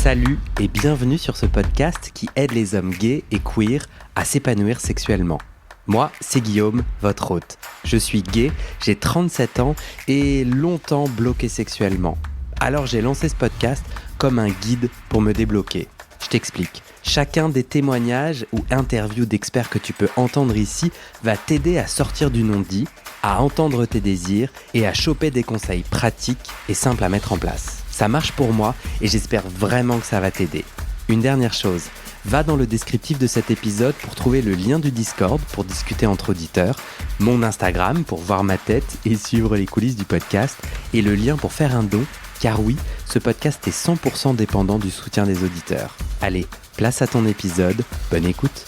Salut et bienvenue sur ce podcast qui aide les hommes gays et queer à s'épanouir sexuellement. Moi, c'est Guillaume, votre hôte. Je suis gay, j'ai 37 ans et longtemps bloqué sexuellement. Alors j'ai lancé ce podcast comme un guide pour me débloquer. Je t'explique. Chacun des témoignages ou interviews d'experts que tu peux entendre ici va t'aider à sortir du non-dit, à entendre tes désirs et à choper des conseils pratiques et simples à mettre en place. Ça marche pour moi et j'espère vraiment que ça va t'aider. Une dernière chose, va dans le descriptif de cet épisode pour trouver le lien du Discord pour discuter entre auditeurs, mon Instagram pour voir ma tête et suivre les coulisses du podcast et le lien pour faire un don, car oui, ce podcast est 100% dépendant du soutien des auditeurs. Allez, place à ton épisode, bonne écoute.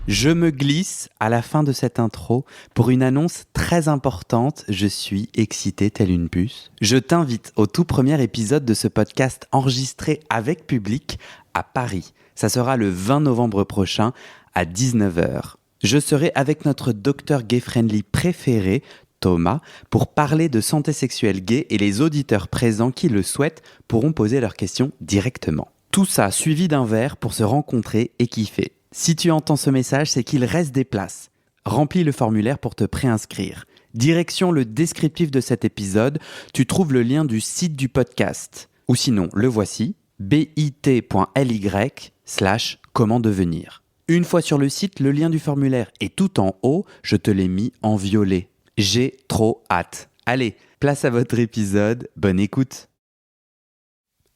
Je me glisse à la fin de cette intro pour une annonce très importante. Je suis excité telle une puce. Je t'invite au tout premier épisode de ce podcast enregistré avec public à Paris. Ça sera le 20 novembre prochain à 19h. Je serai avec notre docteur gay-friendly préféré, Thomas, pour parler de santé sexuelle gay et les auditeurs présents qui le souhaitent pourront poser leurs questions directement. Tout ça suivi d'un verre pour se rencontrer et kiffer. Si tu entends ce message, c'est qu'il reste des places. Remplis le formulaire pour te préinscrire. Direction le descriptif de cet épisode, tu trouves le lien du site du podcast. Ou sinon, le voici, bit.ly/comment devenir. Une fois sur le site, le lien du formulaire est tout en haut, je te l'ai mis en violet. J'ai trop hâte. Allez, place à votre épisode, bonne écoute.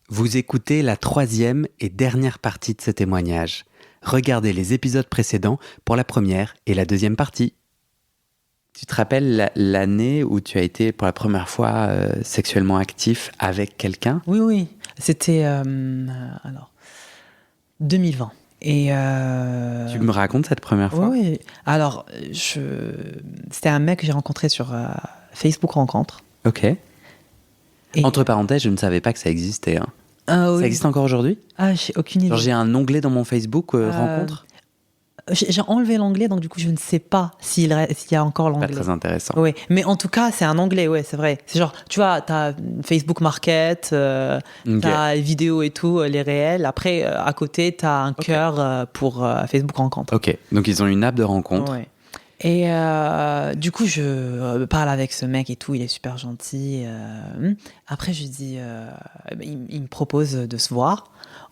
Vous écoutez la 3e et dernière partie de ce témoignage. Regardez les épisodes précédents pour la première et la deuxième partie. Tu te rappelles l'année où tu as été pour la première fois sexuellement actif avec quelqu'un ? Oui. C'était 2020. Et Tu me racontes cette première fois ? Oui. Alors, c'était un mec que j'ai rencontré sur Facebook Rencontre. Ok. Et... Entre parenthèses, je ne savais pas que ça existait. Hein. Oui. Ça existe encore aujourd'hui ? J'ai aucune idée. Genre j'ai un onglet dans mon Facebook rencontre. J'ai enlevé l'onglet, donc du coup je ne sais pas s'il y a encore l'onglet. Pas très intéressant. Oui, mais en tout cas c'est un onglet, ouais, c'est vrai. C'est genre, tu vois, t'as Facebook Market, t'as les vidéos et tout, les réels. Après, à côté, t'as un cœur pour Facebook Rencontre. Ok, donc ils ont une app de rencontre. Ouais. Et du coup, je parle avec ce mec et tout, il est super gentil. Après, je lui dis, il me propose de se voir.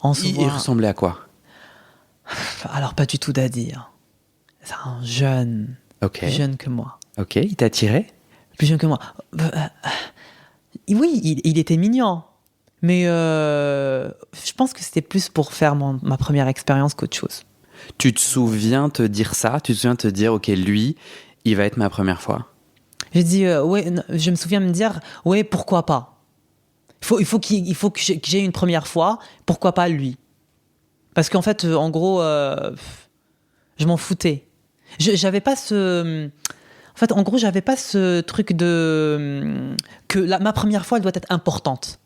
Il ressemblait à quoi ? Alors, pas du tout à dire. C'est un jeune, plus jeune que moi. Ok, il t'a attiré ? Plus jeune que moi. Oui, il était mignon. Mais je pense que c'était plus pour faire ma première expérience qu'autre chose. Tu te souviens te dire ça ? Tu te souviens te dire, ok, lui, il va être ma première fois ? J'ai dit, je me souviens me dire, ouais, pourquoi pas ? Il faut que j'ai une première fois, pourquoi pas lui ? Parce qu'en fait, en gros, je m'en foutais. J'avais pas ce... En fait, en gros, j'avais pas ce truc de... que ma première fois, elle doit être importante.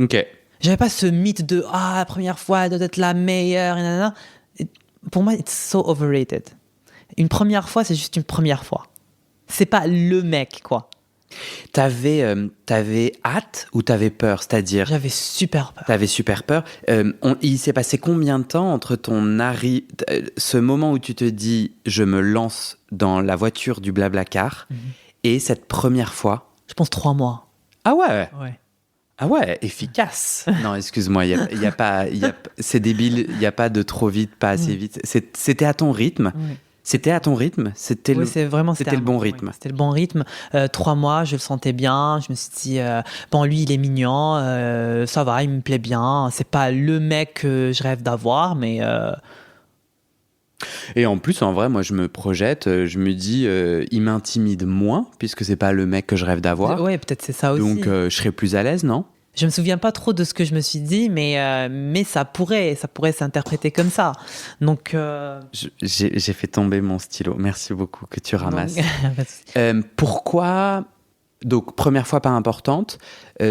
Ok. J'avais pas ce mythe de, la première fois, elle doit être la meilleure, et nanana. Pour moi, it's so overrated. Une première fois, c'est juste une première fois. C'est pas le mec, quoi. T'avais hâte ou t'avais peur ? C'est-à-dire... J'avais super peur. T'avais super peur. Il s'est passé combien de temps entre ce moment où tu te dis « je me lance dans la voiture du Blablacar » et cette première fois ? Je pense 3 mois. Ah ouais ? Ouais. Ah ouais, efficace. Non, excuse-moi, c'est débile, il n'y a pas de trop vite, pas assez vite. C'était à ton rythme. Oui. C'était à ton rythme. C'était le bon rythme. Oui, c'était le bon rythme. 3 mois, je le sentais bien. Je me suis dit, lui, il est mignon. Ça va, il me plaît bien. C'est pas le mec que je rêve d'avoir, mais... Et en plus, en vrai, moi, je me projette. Je me dis, il m'intimide moins, puisque c'est pas le mec que je rêve d'avoir. Ouais, peut-être c'est ça aussi. Donc, je serais plus à l'aise, non ? Je me souviens pas trop de ce que je me suis dit, mais ça pourrait s'interpréter comme ça. Donc j'ai fait tomber mon stylo. Merci beaucoup que tu ramasses. Pourquoi Donc, première fois pas importante,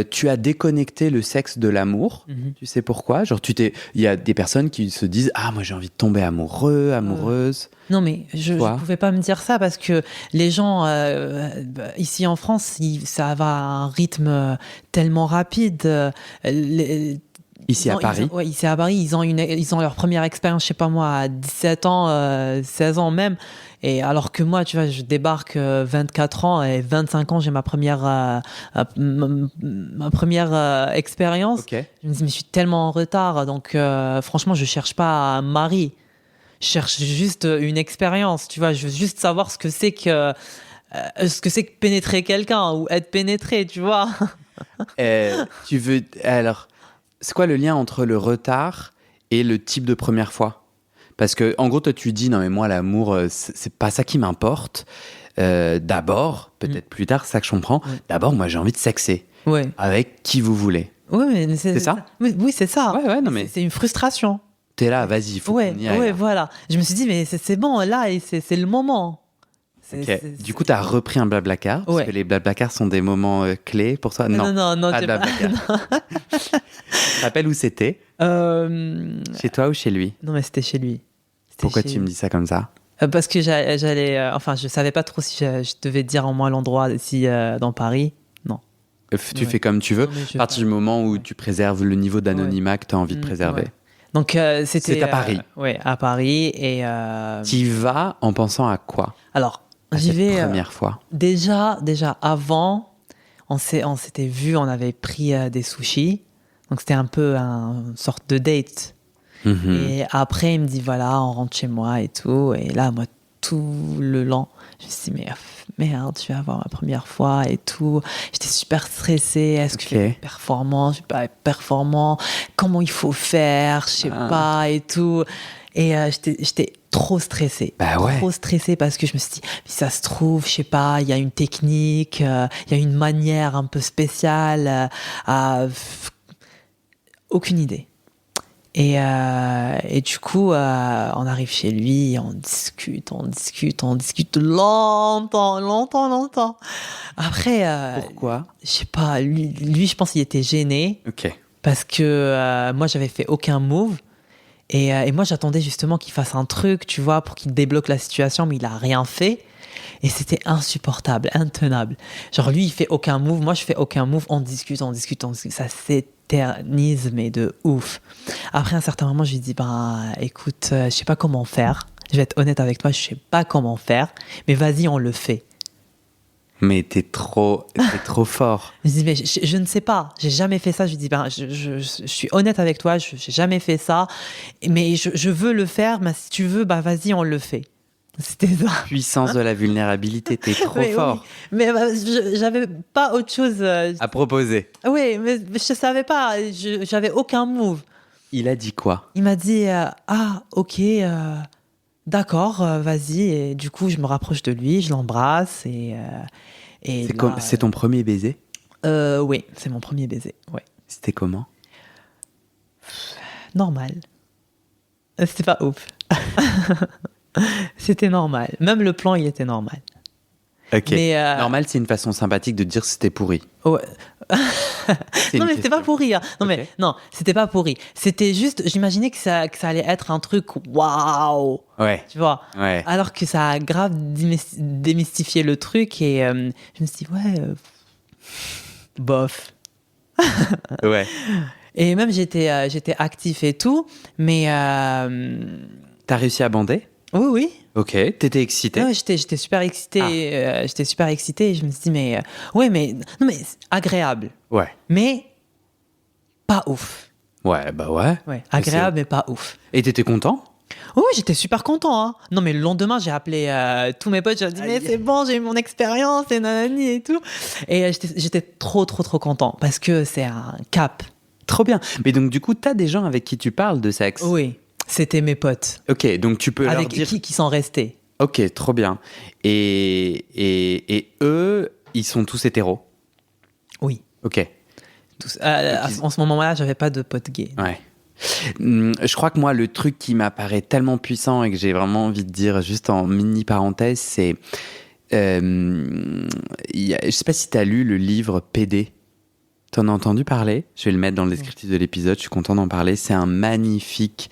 tu as déconnecté le sexe de l'amour. Tu sais pourquoi? Genre, il y a des personnes qui se disent « Ah, moi, j'ai envie de tomber amoureux, amoureuse. » Non, mais je ne pouvais pas me dire ça parce que les gens, ici en France, ça va à un rythme tellement rapide. Ici à Paris. Ici à Paris, ils ont leur première expérience, je sais pas moi, à 17 ans, 16 ans même. Et alors que moi, tu vois, je débarque 24 ans et 25 ans, j'ai ma première expérience. Okay. Je me dis, mais je suis tellement en retard. Donc, franchement, je cherche pas un mari. Je cherche juste une expérience. Tu vois, je veux juste savoir ce que c'est que pénétrer quelqu'un ou être pénétré, tu vois. Alors, c'est quoi le lien entre le retard et le type de première fois? Parce que, en gros, toi, tu dis, non, mais moi, l'amour, c'est pas ça qui m'importe. D'abord, peut-être plus tard, c'est ça que je comprends. Ouais. D'abord, moi, j'ai envie de sexer. Ouais. Avec qui vous voulez. Oui, mais c'est ça? Oui, c'est ça. Ouais, non, mais... C'est une frustration. T'es là, vas-y, il faut qu'on y aille. Ouais, voilà. Je me suis dit, mais c'est bon, là, c'est le moment. Du coup, tu as repris un Blablacar, parce que les Blablacar sont des moments clés pour toi. Non, pas de Blablacar. Tu te rappelles où c'était? Chez toi ou chez lui? Non, mais c'était chez lui. Pourquoi tu me dis ça comme ça? Parce que j'allais... enfin, je savais pas trop si je devais dire en moi l'endroit, si dans Paris. Non. Tu fais comme tu veux, à partir du moment où tu préserves le niveau d'anonymat que tu as envie de préserver. Ouais. Donc, c'était... C'est à Paris. Oui, à Paris. Et tu y vas en pensant à quoi? Alors, j'y vais... première fois. Déjà avant, on s'était vu, on avait pris des sushis. Donc, c'était un peu une sorte de date. Et après, il me dit, voilà, on rentre chez moi et tout. Et là, moi, tout le long, je me suis dit, mais merde, je vais avoir ma première fois et tout. J'étais super stressée. Est-ce que je vais être performant? Je vais pas être performant? Comment il faut faire? Je sais pas et tout. Et j'étais trop stressée. Trop stressée parce que je me suis dit, si ça se trouve, je sais pas, il y a une technique, il y a une manière un peu spéciale. Aucune idée. Et du coup, on arrive chez lui, on discute longtemps. Après... Pourquoi? Je sais pas, lui, je pense qu'il était gêné. Ok. Parce que moi, j'avais fait aucun move. Et moi, j'attendais justement qu'il fasse un truc, tu vois, pour qu'il débloque la situation, mais il a rien fait. Et c'était insupportable, intenable. Genre, lui, il fait aucun move, moi, je fais aucun move, on discute. Ça s'éternise, mais de ouf. Après, à un certain moment, je lui dis, écoute, je sais pas comment faire. Je vais être honnête avec toi, je sais pas comment faire, mais vas-y, on le fait. Mais t'es trop fort. Je dis, mais je ne sais pas, j'ai jamais fait ça. Je lui dis, je suis honnête avec toi, j'ai jamais fait ça, mais je veux le faire, mais si tu veux, vas-y, on le fait. C'était ça. Puissance de la vulnérabilité, t'es trop fort. Oui. Mais j'avais pas autre chose à proposer. Oui, mais je savais pas, j'avais aucun move. Il a dit quoi? Il m'a dit, ok, d'accord, vas-y. Et du coup, je me rapproche de lui, je l'embrasse et c'est ton premier baiser? Oui, c'est mon premier baiser. Ouais. C'était comment? Normal. C'était pas ouf. C'était normal. Même le plan, il était normal. Ok. Mais normal, c'est une façon sympathique de dire c'était pourri. Ouais. Non, mais c'était pas pourri. Hein. Non, mais non, c'était pas pourri. C'était juste, j'imaginais que ça allait être un truc waouh. Ouais. Tu vois. Ouais. Alors que ça a grave démystifié le truc et je me suis dit bof. Ouais. Et même j'étais actif et tout, mais t'as réussi à bander? Oui. Ok, t'étais excitée? Ouais, j'étais super excitée. J'étais super excitée et je me suis dit, mais agréable. Ouais. Mais pas ouf. Ouais. Ouais, agréable, mais pas ouf. Et t'étais content? Oui, j'étais super content. Hein. Non, mais le lendemain, j'ai appelé tous mes potes. J'ai dit, mais c'est bon, j'ai eu mon expérience et nanani et tout. Et j'étais trop content parce que c'est un cap. Trop bien. Mais donc, du coup, t'as des gens avec qui tu parles de sexe? Oui. C'était mes potes. Ok, donc tu peux leur dire... Avec qui sont restés. Ok, trop bien. Et eux, ils sont tous hétéros? Oui. Ok. Tous. En ce moment-là, j'avais pas de potes gays. Ouais. Je crois que moi, le truc qui m'apparaît tellement puissant et que j'ai vraiment envie de dire juste en mini parenthèse, c'est Je sais pas si tu as lu le livre PD. T'en as entendu parler? Je vais le mettre dans le descriptif de l'épisode, je suis content d'en parler. C'est une magnifique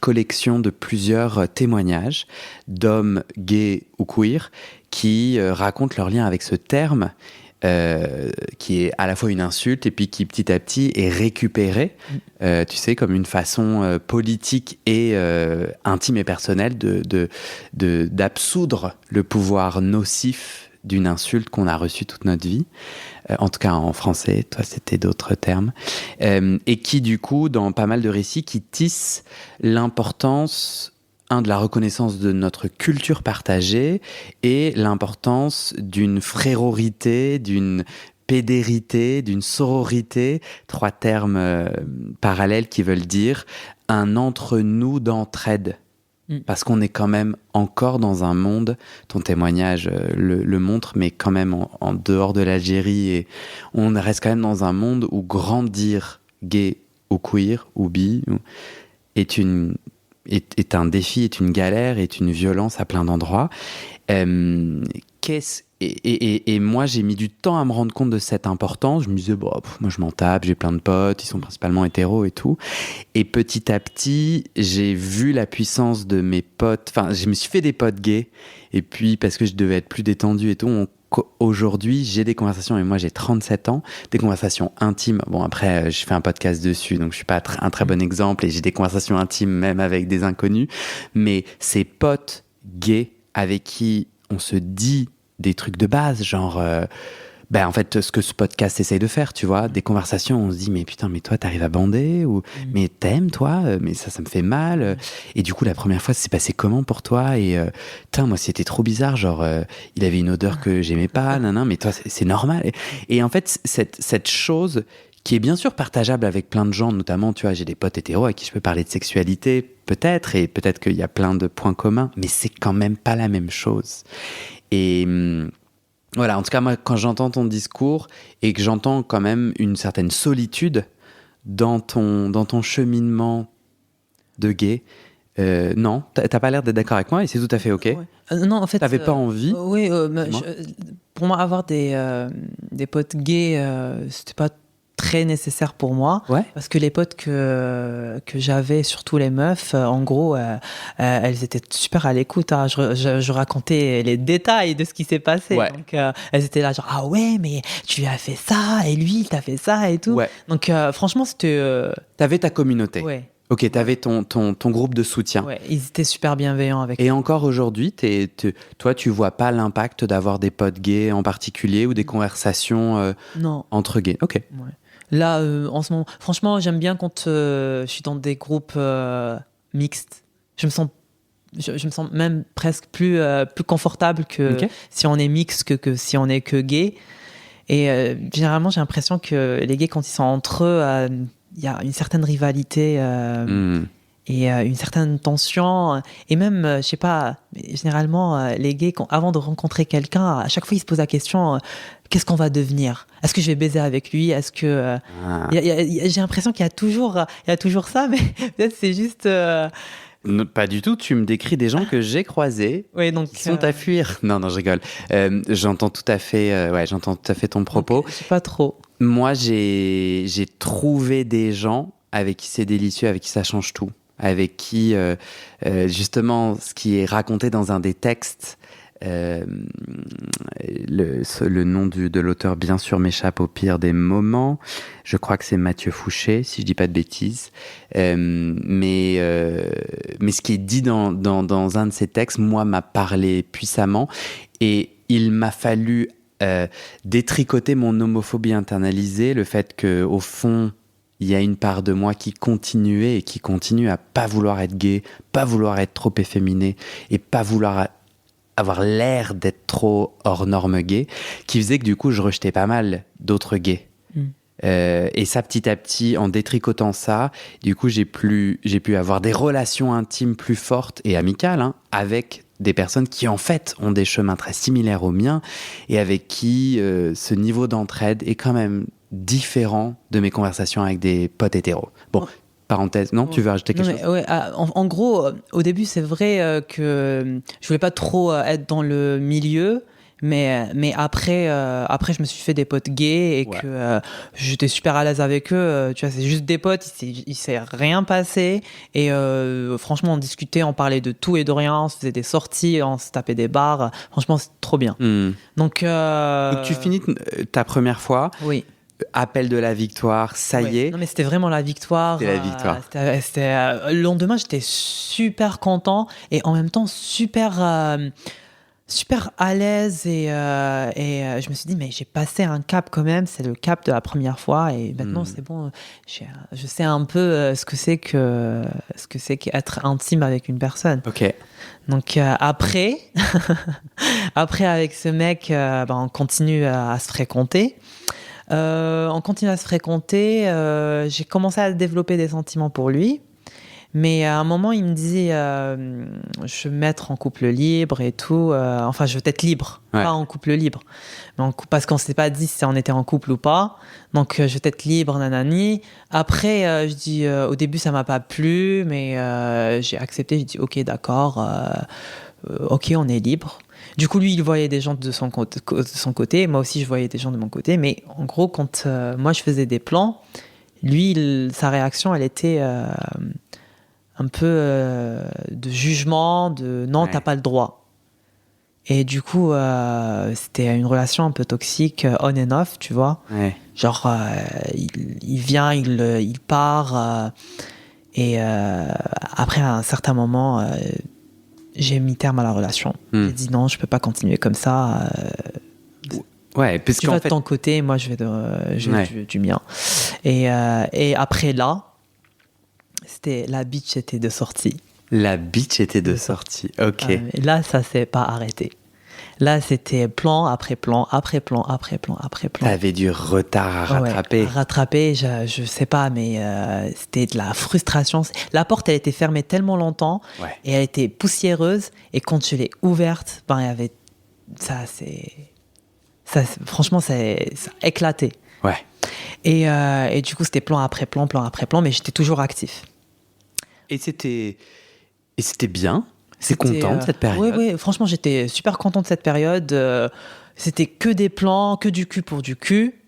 collection de plusieurs témoignages d'hommes gays ou queer qui racontent leur lien avec ce terme qui est à la fois une insulte et puis qui petit à petit est récupéré, tu sais, comme une façon politique et intime et personnelle d'absoudre le pouvoir nocif d'une insulte qu'on a reçue toute notre vie. En tout cas en français, toi c'était d'autres termes, et qui du coup, dans pas mal de récits, qui tissent l'importance de la reconnaissance de notre culture partagée et l'importance d'une frérorité, d'une pédérité, d'une sororité, 3 termes parallèles qui veulent dire un entre-nous d'entraide. Parce qu'on est quand même encore dans un monde, ton témoignage le montre, mais quand même en dehors de l'Algérie, et on reste quand même dans un monde où grandir gay ou queer ou bi est un défi, est une galère, est une violence à plein d'endroits. Et moi, j'ai mis du temps à me rendre compte de cette importance. Je me disais, moi, je m'en tape, j'ai plein de potes, ils sont principalement hétéros et tout. Et petit à petit, j'ai vu la puissance de mes potes. Enfin, je me suis fait des potes gays. Et puis, parce que je devais être plus détendu et tout, aujourd'hui, j'ai des conversations, et moi, j'ai 37 ans, des conversations intimes. Bon, après, je fais un podcast dessus, donc je suis pas un très bon exemple, et j'ai des conversations intimes même avec des inconnus. Mais ces potes gays avec qui on se dit des trucs de base, genre en fait ce que ce podcast essaye de faire, tu vois, des conversations où on se dit mais putain, mais toi t'arrives à bander, ou mais t'aimes toi, mais ça me fait mal, et du coup la première fois c'est passé comment pour toi, et moi c'était trop bizarre, genre il avait une odeur que j'aimais pas, mais toi c'est normal, et en fait cette chose qui est bien sûr partageable avec plein de gens, notamment, tu vois, j'ai des potes hétéros à qui je peux parler de sexualité, peut-être, et peut-être qu'il y a plein de points communs, mais c'est quand même pas la même chose. Et voilà, en tout cas, moi, quand j'entends ton discours et que j'entends quand même une certaine solitude dans ton cheminement de gay, non, t'as pas l'air d'être d'accord avec moi, et c'est tout à fait OK. Ouais. Non, en fait, t'avais pas envie. Oui, pour moi, avoir des potes gays, c'était pas très nécessaire pour moi, parce que les potes que j'avais, surtout les meufs, en gros, elles étaient super à l'écoute, hein. Je racontais les détails de ce qui s'est passé, donc elles étaient là genre ah ouais, mais tu as fait ça, et lui il t'a fait ça et tout, donc franchement c'était t'avais ta communauté. Ok, t'avais ton groupe de soutien. Ouais, ils étaient super bienveillants avec. Et encore aujourd'hui, toi, tu vois pas l'impact d'avoir des potes gays en particulier, ou des conversations entre gays. Ok. Ouais. Là, en ce moment, franchement, j'aime bien quand je suis dans des groupes mixtes. Je me sens même presque plus confortable que si on est mixte que si on est que gay. Et généralement, j'ai l'impression que les gays, quand ils sont entre eux, il y a une certaine rivalité et une certaine tension. Et même, je sais pas, généralement, les gays, avant de rencontrer quelqu'un, à chaque fois, ils se posent la question qu'est-ce qu'on va devenir? Est-ce que je vais baiser avec lui? Est-ce que j'ai l'impression qu'il y a toujours ça, mais peut-être c'est juste. Non, pas du tout. Tu me décris des gens que j'ai croisés, qui sont à fuir. Non, je rigole. J'entends tout à fait. J'entends tout à fait ton propos. Je sais pas trop. Moi, j'ai trouvé des gens avec qui c'est délicieux, avec qui ça change tout, avec qui justement ce qui est raconté dans un des textes. Le nom de l'auteur bien sûr m'échappe au pire des moments. Je crois que c'est Mathieu Fouché, si je dis pas de bêtises, mais ce qui est dit dans un de ces textes, moi, m'a parlé puissamment, et il m'a fallu détricoter mon homophobie internalisée, le fait que au fond il y a une part de moi qui continuait et qui continue à pas vouloir être gay, pas vouloir être trop efféminé, et pas vouloir avoir l'air d'être trop hors norme gay, qui faisait que du coup je rejetais pas mal d'autres gays. Et ça, petit à petit, en détricotant ça, du coup j'ai pu avoir des relations intimes plus fortes et amicales avec des personnes qui en fait ont des chemins très similaires aux miens, et avec qui ce niveau d'entraide est quand même différent de mes conversations avec des potes hétéros. Bon, parenthèse. Non, tu veux rajouter quelque chose? Ouais, en gros, au début, c'est vrai que je voulais pas trop être dans le milieu. Mais après, je me suis fait des potes gays et que j'étais super à l'aise avec eux. Tu vois, c'est juste des potes, il s'est rien passé. Et franchement, on discutait, on parlait de tout et de rien. On se faisait des sorties, on se tapait des bars. Franchement, c'est trop bien. Donc tu finis ta première fois. Oui. Appel de la victoire, ça y est. Non, mais c'était vraiment la victoire. C'était la victoire. Le lendemain, j'étais super content et en même temps super à l'aise et je me suis dit mais j'ai passé un cap quand même, c'est le cap de la première fois et maintenant c'est bon, je sais un peu ce que c'est qu'être intime avec une personne. Ok. Donc après avec ce mec on continue à se fréquenter. J'ai commencé à développer des sentiments pour lui. Mais à un moment, il me dit je veux me mettre en couple libre et tout. Enfin, je veux être libre, pas en couple libre. Parce qu'on ne s'est pas dit si on était en couple ou pas. Donc, je veux être libre, nanani. Après, je dis au début, ça ne m'a pas plu, mais j'ai accepté. J'ai dit ok, d'accord. Ok, on est libre. Du coup, lui, il voyait des gens de son côté. Moi aussi, je voyais des gens de mon côté. Mais en gros, quand moi, je faisais des plans, lui, sa réaction, elle était un peu de jugement, de non, t'as pas le droit. Et du coup, c'était une relation un peu toxique, on and off, tu vois. Ouais. Genre, il vient, il part. Et après, à un certain moment, j'ai mis terme à la relation. J'ai dit non, je peux pas continuer comme ça. Ouais, parce tu vas de ton côté, moi je vais du mien. Et après là, la bitch était de sortie. La bitch était de sortie, ok. Là, ça s'est pas arrêté. Là, c'était plan après plan, après plan, après plan, après plan. T'avais du retard à rattraper. À rattraper, je sais pas, mais c'était de la frustration. La porte, elle était fermée tellement longtemps et elle était poussiéreuse. Et quand je l'ai ouverte, il y avait franchement, ça a éclaté. Ouais. Et du coup, c'était plan après plan, mais j'étais toujours actif. Et c'était bien. C'est content de cette période. Oui, franchement, j'étais super content de cette période. C'était que des plans, que du cul pour du cul.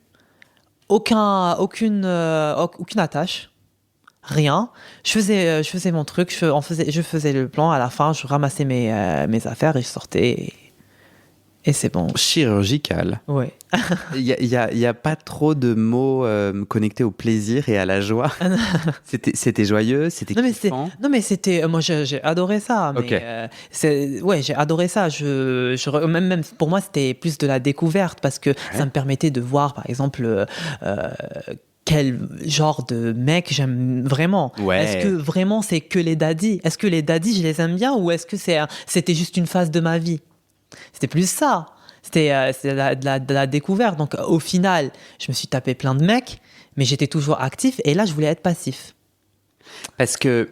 Aucune attache. Rien. Je faisais mon truc, je faisais le plan. À la fin, je ramassais mes affaires et je sortais. Et c'est bon. Chirurgical. Ouais. Il y a pas trop de mots connectés au plaisir et à la joie. C'était joyeux, c'était kiffant. Non mais c'était, moi j'ai adoré ça. Mais, j'ai adoré ça. Même pour moi c'était plus de la découverte parce que ça me permettait de voir par exemple quel genre de mec j'aime vraiment. Est-ce que vraiment c'est que les daddies? Est-ce que les daddies je les aime bien ou est-ce que c'était juste une phase de ma vie? C'était plus ça. C'était de la découverte. Donc, au final, je me suis tapé plein de mecs, mais j'étais toujours actif. Et là, je voulais être passif. Parce que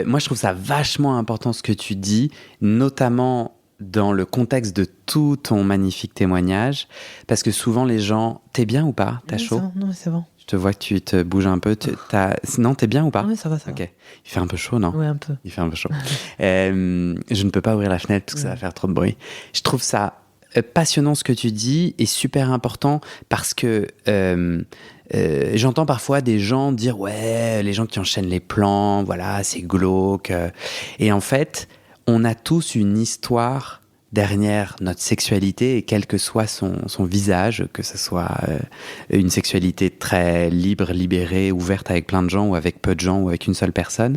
moi, je trouve ça vachement important ce que tu dis, notamment dans le contexte de tout ton magnifique témoignage. Parce que souvent, les gens... T'es bien ou pas? T'as chaud? Non, c'est bon. Je te vois que tu te bouges un peu. Non, t'es bien ou pas? Oui, ça va. Ok. Il fait un peu chaud, non? Oui, un peu. Il fait un peu chaud. Je ne peux pas ouvrir la fenêtre parce que ça va faire trop de bruit. Je trouve ça passionnant ce que tu dis et super important parce que j'entends parfois des gens dire ouais, les gens qui enchaînent les plans, voilà, c'est glauque. Et en fait, on a tous une histoire derrière notre sexualité et quel que soit son visage, que ce soit une sexualité très libre, libérée, ouverte avec plein de gens ou avec peu de gens ou avec une seule personne.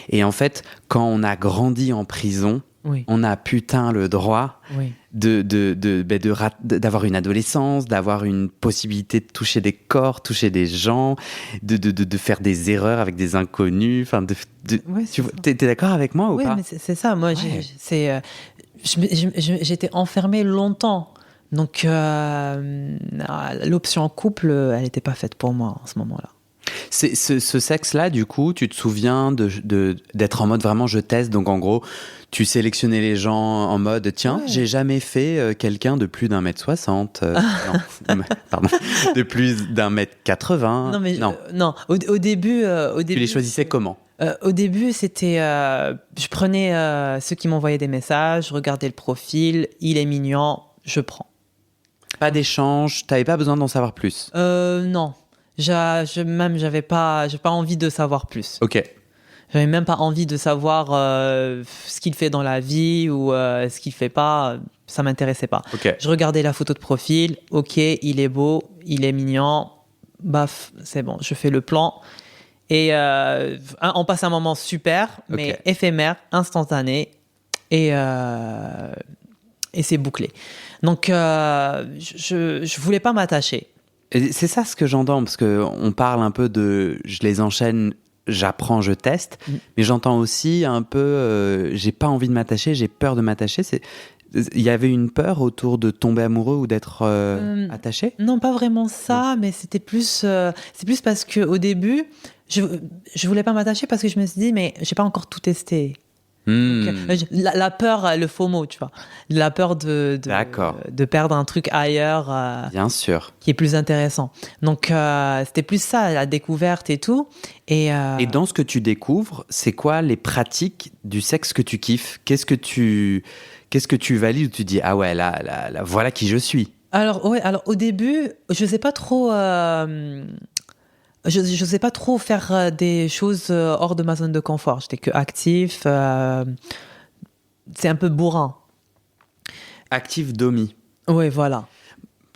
Et en fait, quand on a grandi en prison, on a putain le droit d'avoir une adolescence, d'avoir une possibilité de toucher des corps, toucher des gens, de faire des erreurs avec des inconnus. Enfin, t'es d'accord avec moi ou pas? Oui, mais c'est ça. Moi, j'étais enfermée longtemps. Donc, l'option couple, elle n'était pas faite pour moi en ce moment-là. Ce sexe-là, du coup, tu te souviens d'être en mode vraiment je teste, donc en gros, tu sélectionnais les gens en mode tiens, Ouais. j'ai jamais fait quelqu'un de plus d'1m60, non, pardon, de plus d'1m80. Non, mais non. non. Au début, Tu les choisissais comment? Au début, c'était, je prenais ceux qui m'envoyaient des messages, je regardais le profil, il est mignon, je prends. Pas d'échange, t'avais pas besoin d'en savoir plus. Non, j'avais pas envie de savoir plus. Ok. J'avais même pas envie de savoir ce qu'il fait dans la vie ou ce qu'il fait pas. Ça m'intéressait pas. Ok. Je regardais la photo de profil. Ok, il est beau, il est mignon. Baf, c'est bon. Je fais le plan et on passe un moment super, mais éphémère, instantané et c'est bouclé. Donc je voulais pas m'attacher. Et c'est ça ce que j'entends, parce qu'on parle un peu de je les enchaîne, j'apprends, je teste, mais j'entends aussi un peu j'ai pas envie de m'attacher, j'ai peur de m'attacher. Il y avait une peur autour de tomber amoureux ou d'être attaché? Non, pas vraiment ça, mais c'est plus parce qu'au début, je voulais pas m'attacher parce que je me suis dit, mais j'ai pas encore tout testé. Donc, la peur, le FOMO, tu vois. La peur de perdre un truc ailleurs Bien sûr. qui est plus intéressant. Donc, c'était plus ça, la découverte et tout. Et dans ce que tu découvres, c'est quoi les pratiques du sexe que tu kiffes? Qu'est-ce que tu valides ou tu dis, ah ouais, là, voilà qui je suis? Alors au début, je sais pas trop... Je sais pas trop faire des choses hors de ma zone de confort. J'étais que actif. C'est un peu bourrin. Actif domi. Oui, voilà.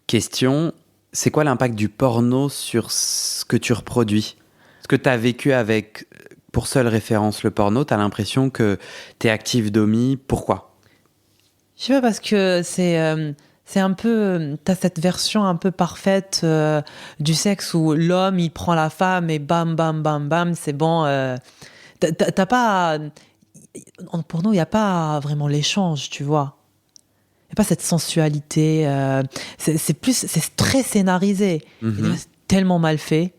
Question, c'est quoi l'impact du porno sur ce que tu reproduis? Ce que tu as vécu avec, pour seule référence, le porno, tu as l'impression que tu es actif domi. Pourquoi? Je sais pas, parce que c'est un peu... T'as cette version un peu parfaite du sexe où l'homme, il prend la femme et bam, bam, bam, bam, c'est bon. T'as pas... En porno, il n'y a pas vraiment l'échange, tu vois. Il n'y a pas cette sensualité. C'est très scénarisé. Et c'est tellement mal fait.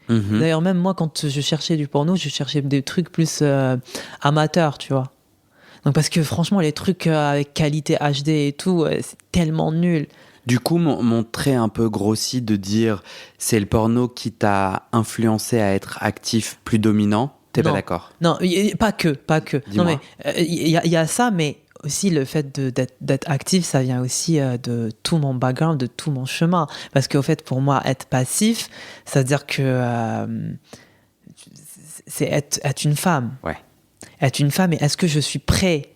D'ailleurs, même moi, quand je cherchais du porno, je cherchais des trucs plus amateurs, tu vois. Donc, parce que franchement, les trucs avec qualité HD et tout, c'est tellement nul. Du coup, mon trait un peu grossi de dire c'est le porno qui t'a influencé à être actif, plus dominant, t'es pas d'accord? Non, pas que. Dis-moi. Non, mais il y a ça, mais aussi le fait d'être actif, ça vient aussi de tout mon background, de tout mon chemin. Parce qu'au fait, pour moi, être passif, ça veut dire que c'est être une femme. Ouais. Être une femme, et est-ce que je suis prêt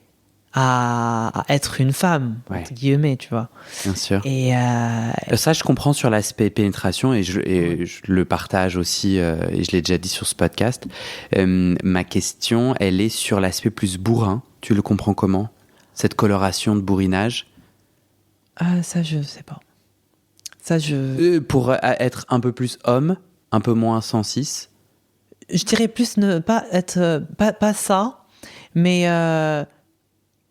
à être une femme, entre guillemets, tu vois? Bien sûr. Et ça, je comprends sur l'aspect pénétration et je le partage aussi, et je l'ai déjà dit sur ce podcast. Ma question, elle est sur l'aspect plus bourrin. Tu le comprends comment? Cette coloration de bourrinage? Ça, je sais pas. Ça, pour être un peu plus homme, un peu moins 106? Je dirais plus ne pas être... Pas ça, mais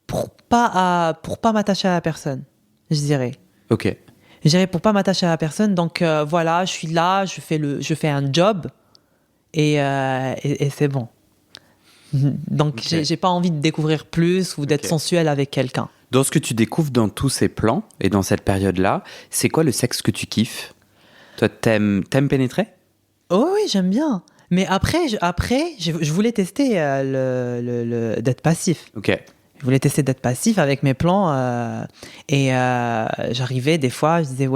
pour pas m'attacher à la personne, je dirais. Ok. Je dirais pour pas m'attacher à la personne. Donc voilà, je suis là, je fais un job et c'est bon. Donc j'ai pas envie de découvrir plus ou d'être sensuelle avec quelqu'un. Dans ce que tu découvres dans tous ces plans et dans cette période-là, c'est quoi le sexe que tu kiffes? Toi, t'aimes pénétrer? Oh oui, j'aime bien. Mais après, je voulais tester d'être passif. Ok. Je voulais tester d'être passif avec mes plans et j'arrivais des fois, je disais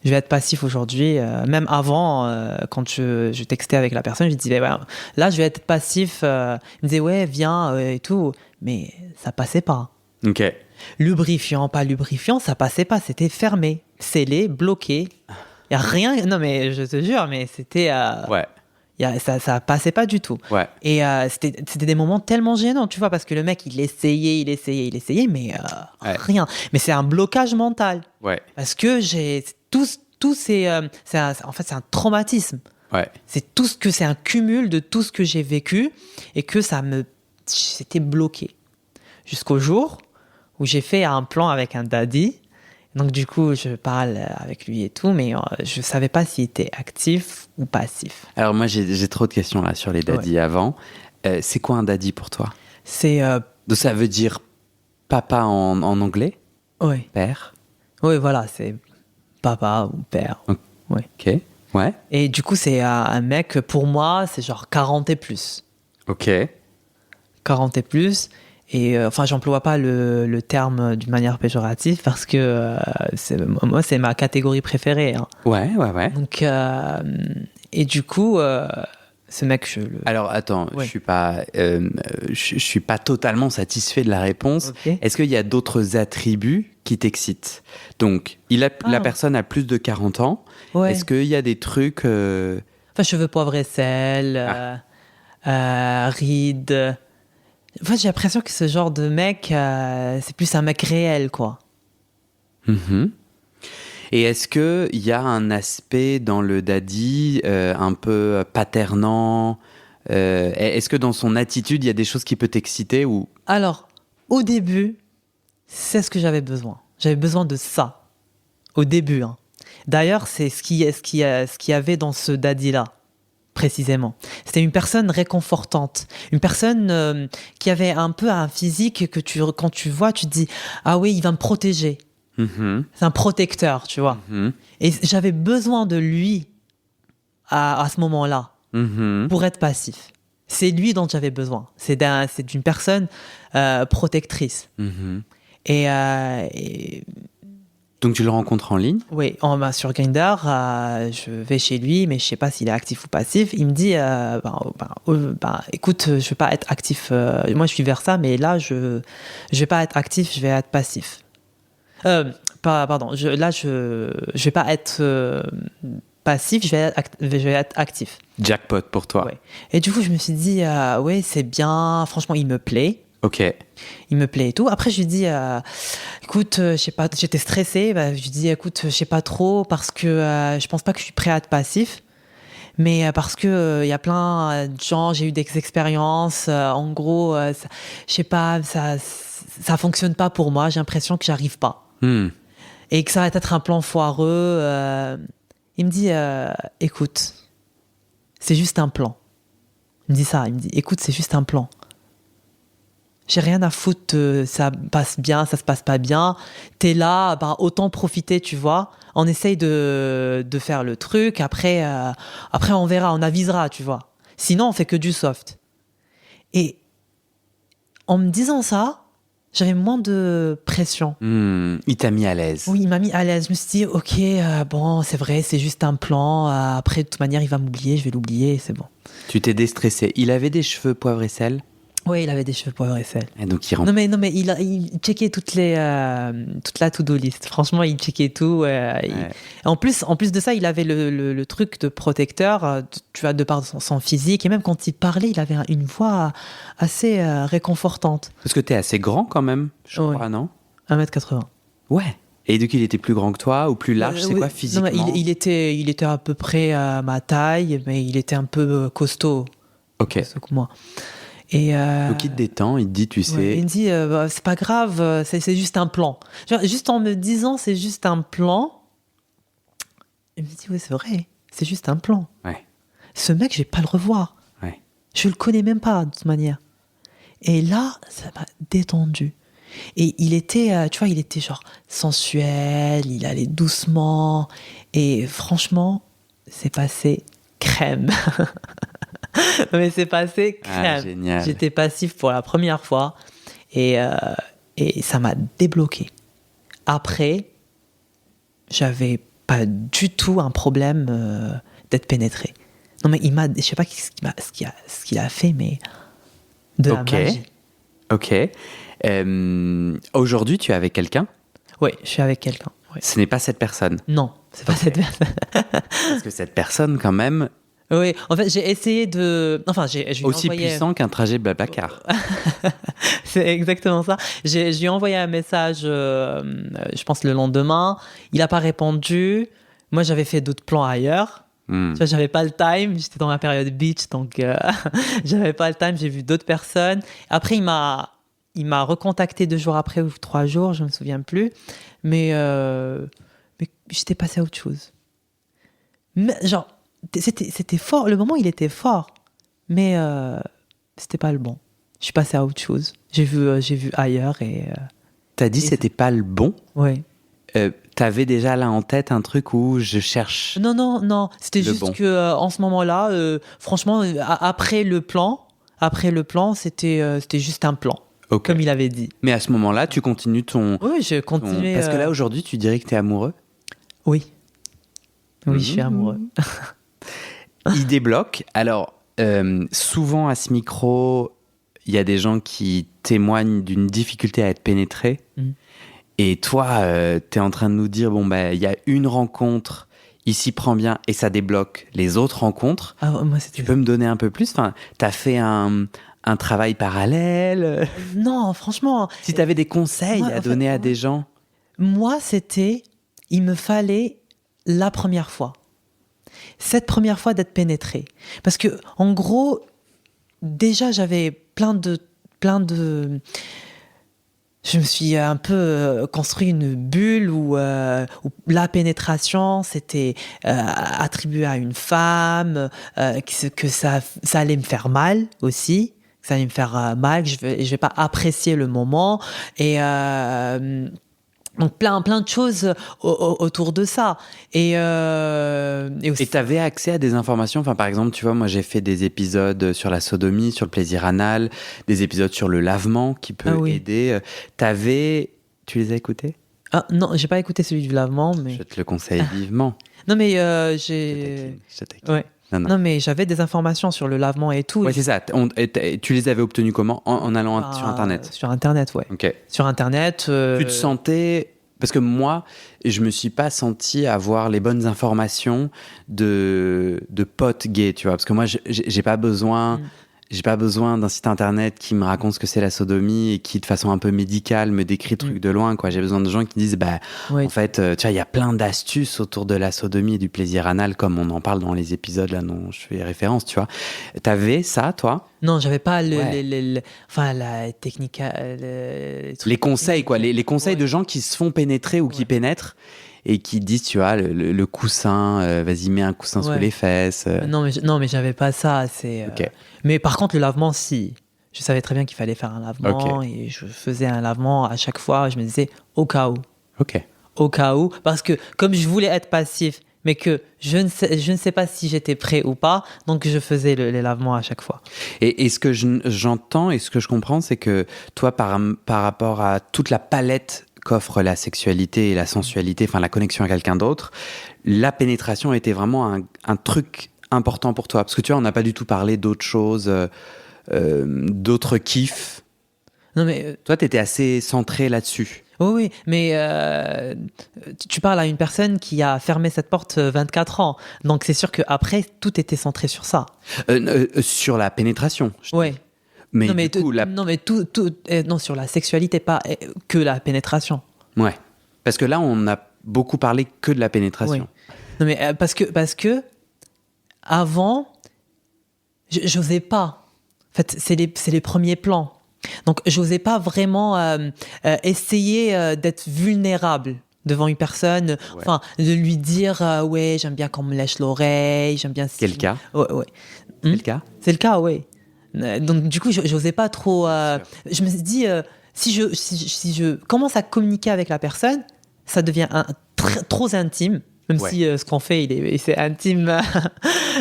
je vais être passif aujourd'hui. Même avant, quand je textais avec la personne, je disais là je vais être passif. Il me disait viens et tout, mais ça passait pas. Ok. Lubrifiant, pas lubrifiant, ça passait pas. C'était fermé, scellé, bloqué. Y a rien. Non mais je te jure, mais c'était. Ça passait pas du tout. Ouais. Et c'était des moments tellement gênants, tu vois, parce que le mec, il essayait, mais rien. Mais c'est un blocage mental. Ouais. Parce que en fait, c'est un traumatisme. Ouais. C'est un cumul de tout ce que j'ai vécu et que j'étais bloqué. Jusqu'au jour où j'ai fait un plan avec un daddy Donc du coup, je parle avec lui et tout, mais je savais pas s'il était actif ou passif. Alors moi, j'ai trop de questions là sur les daddies avant. C'est quoi un daddy pour toi? C'est... Donc ça veut dire papa en anglais? ouais. Père? Oui, voilà, c'est papa ou père. Ouais. Ok, ouais. Et du coup, c'est un mec, pour moi, c'est genre 40 et plus. Ok. 40 et plus. Et enfin, j'emploie pas le terme d'une manière péjorative parce que moi, c'est ma catégorie préférée. Hein. Ouais. Donc, et du coup, ce mec, Alors attends, Ouais. je suis pas totalement satisfait de la réponse. Ok. Est-ce qu'il y a d'autres attributs qui t'excitent? Donc, la personne a plus de 40 ans. Ouais. Est-ce qu'il y a des trucs... Enfin, cheveux poivre et sel, rides. Enfin, j'ai l'impression que ce genre de mec, c'est plus un mec réel, quoi. Mhm. Et est-ce qu'il y a un aspect dans le daddy un peu paternant? Est-ce que dans son attitude, il y a des choses qui peuvent t'exciter ou... Alors, au début, c'est ce que j'avais besoin. J'avais besoin de ça. Au début. Hein. D'ailleurs, c'est ce qu'il y avait dans ce daddy-là, précisément. C'était une personne réconfortante. Une personne qui avait un peu un physique que quand tu vois, tu te dis « Ah oui, il va me protéger. Mhm. » C'est un protecteur, tu vois. Mhm. Et j'avais besoin de lui à ce moment-là Mhm. pour être passif. C'est lui dont j'avais besoin. C'est d'une personne protectrice. Mhm. Et Donc tu le rencontres en ligne? oui, sur Grindr, je vais chez lui, mais je sais pas s'il est actif ou passif. Il me dit, écoute, je vais pas être actif. Moi, je suis vers ça, mais là, je vais pas être actif, je vais être passif. Pardon, je vais pas être passif, je vais être actif. Jackpot pour toi. Ouais. Et du coup, je me suis dit, ouais, c'est bien. Franchement, il me plaît. Ok. Il me plaît et tout. Après, je lui dis, écoute, je sais pas, j'étais stressée. Je lui dis, écoute, je sais pas trop parce que je pense pas que je suis prêt à être passif. Mais parce que y a plein de gens, j'ai eu des expériences. En gros, je sais pas, ça fonctionne pas pour moi. J'ai l'impression que j'arrive pas. Et que ça va être un plan foireux. Il me dit, écoute, c'est juste un plan. Il me dit ça, il me dit, écoute, c'est juste un plan. J'ai rien à foutre, ça passe bien, ça se passe pas bien. T'es là, autant profiter, tu vois. On essaye de faire le truc, après on verra, on avisera, tu vois. Sinon, on fait que du soft. Et en me disant ça, j'avais moins de pression. Il t'a mis à l'aise. Oui, il m'a mis à l'aise. Je me suis dit, ok, bon, c'est vrai, c'est juste un plan. Après, de toute manière, il va m'oublier, je vais l'oublier, c'est bon. Tu t'es déstressé. Il avait des cheveux poivre et sel? Oui, il avait des cheveux poivre et sel. Et donc Non mais il checkait toute la to-do list. Franchement, il checkait tout. En plus de ça, il avait le truc de protecteur, tu vois, de par son physique. Et même quand il parlait, il avait une voix assez réconfortante. Parce que t'es assez grand quand même, je crois, non? 1m80. Ouais. Et donc il était plus grand que toi ou plus large, c'est quoi physiquement? Non, il était à peu près à ma taille, mais il était un peu costaud. Ok. Costaud que moi. Et donc il te détend, il te dit, tu sais... il me dit, c'est pas grave, c'est juste un plan. Genre, juste en me disant, c'est juste un plan, il me dit, oui, c'est vrai, c'est juste un plan. Ouais. Ce mec, je vais pas le revoir. Ouais. Je le connais même pas, de toute manière. Et là, ça m'a détendu. Et il était, tu vois, il était genre sensuel, il allait doucement. Et franchement, c'est passé crème. Mais c'est passé crème. Ah, génial. J'étais passif pour la première fois et ça m'a débloqué. Après, j'avais pas du tout un problème d'être pénétré. Non mais je sais pas ce qu'il a fait, mais de la magie. Ok. Aujourd'hui, tu es avec quelqu'un? Oui, je suis avec quelqu'un. Ouais. Ce n'est pas cette personne. Non, c'est pas cette personne. Parce que cette personne, quand même... Oui, en fait, j'ai essayé de... Enfin, je lui ai aussi envoyé... puissant qu'un trajet Blablacar. C'est exactement ça. Je lui ai envoyé un message, je pense, le lendemain. Il n'a pas répondu. Moi, j'avais fait d'autres plans ailleurs. Tu vois, j'avais pas le time. J'étais dans ma période beach, donc j'avais pas le time. J'ai vu d'autres personnes. Après, il m'a il m'a recontacté 2 jours après ou 3 jours, je me souviens plus. Mais j'étais passée à autre chose. Mais, genre, c'était fort. Le moment, il était fort. Mais c'était pas le bon. Je suis passée à autre chose. J'ai vu ailleurs et... T'as dit c'était pas le bon? Ouais. T'avais déjà là en tête un truc où je cherche... Non. C'était juste bon. que en ce moment-là, franchement, après le plan, c'était juste un plan. Ok. Comme il avait dit. Mais à ce moment-là, tu continues ton... Oui, je continuais. Parce que là, aujourd'hui, tu dirais que t'es amoureux? Oui. Oui, je suis amoureux. Il débloque. Alors, souvent à ce micro, il y a des gens qui témoignent d'une difficulté à être pénétrés. Et toi, t'es en train de nous dire, il y a une rencontre, il s'y prend bien et ça débloque les autres rencontres. Ah, moi, Tu peux me donner un peu plus? Enfin, t'as fait un travail parallèle? Non, franchement. Si t'avais des conseils Moi, à donner à des gens? Moi, il me fallait la première fois. Cette première fois d'être pénétrée. Parce que, en gros, déjà, j'avais plein de... Je me suis un peu construit une bulle où la pénétration, c'était attribué à une femme, que ça allait me faire mal aussi, que ça allait me faire mal, que je vais pas apprécier le moment. Et donc plein de choses autour de ça. Et aussi... Et t'avais accès à des informations, enfin par exemple, tu vois, moi j'ai fait des épisodes sur la sodomie, sur le plaisir anal, des épisodes sur le lavement qui peut aider. Tu les as écoutés? Ah non, j'ai pas écouté celui du lavement, mais... Je te le conseille vivement. Non mais Je taquine. Ouais. Non, mais j'avais des informations sur le lavement et tout. Ouais, c'est ça. Tu les avais obtenues comment? En allant sur Internet? Sur Internet, ouais. Ok. Sur Internet... Tu te sentais... Parce que moi, je me suis pas senti avoir les bonnes informations de potes gays, tu vois. Parce que moi, j'ai pas besoin... J'ai pas besoin d'un site internet qui me raconte ce que c'est la sodomie et qui, de façon un peu médicale, me décrit le truc de loin, quoi. J'ai besoin de gens qui disent, en fait, tu vois, il y a plein d'astuces autour de la sodomie et du plaisir anal, comme on en parle dans les épisodes là dont je fais référence, tu vois. T'avais ça, toi? Non, j'avais pas la technique... les conseils, quoi. Les conseils de gens qui se font pénétrer ou qui pénètrent et qui disent, tu vois, le coussin, vas-y, mets un coussin sous les fesses. Non, mais j'avais pas ça. Mais par contre, le lavement, si. Je savais très bien qu'il fallait faire un lavement et je faisais un lavement à chaque fois. Je me disais, au cas où. Ok. Au cas où. Parce que comme je voulais être passif, mais que je ne sais pas si j'étais prêt ou pas, donc je faisais les lavements à chaque fois. Et ce que j'entends et ce que je comprends, c'est que toi, par rapport à toute la palette qu'offre la sexualité et la sensualité, enfin la connexion à quelqu'un d'autre, la pénétration était vraiment un truc important pour toi. Parce que tu vois, on n'a pas du tout parlé d'autres choses, d'autres kiffs. Non mais toi, t'étais assez centré là-dessus. Oui, mais tu parles à une personne qui a fermé cette porte 24 ans. Donc c'est sûr qu'après, tout était centré sur ça. Sur la pénétration. Oui. Mais non, mais du coup, non, sur la sexualité, pas que la pénétration. Ouais. Parce que là, on a beaucoup parlé que de la pénétration. Oui. Non, mais parce que avant, j'osais pas. En fait, c'est les premiers plans. Donc, j'osais pas vraiment essayer d'être vulnérable devant une personne. Enfin, de lui dire ouais, j'aime bien qu'on me lèche l'oreille, j'aime bien. Quel cas? Ouais. C'est le cas? C'est le cas, oui. Donc du coup, j'osais pas trop. Je me suis dit, si je commence à communiquer avec la personne, ça devient trop intime. Même si ce qu'on fait, c'est intime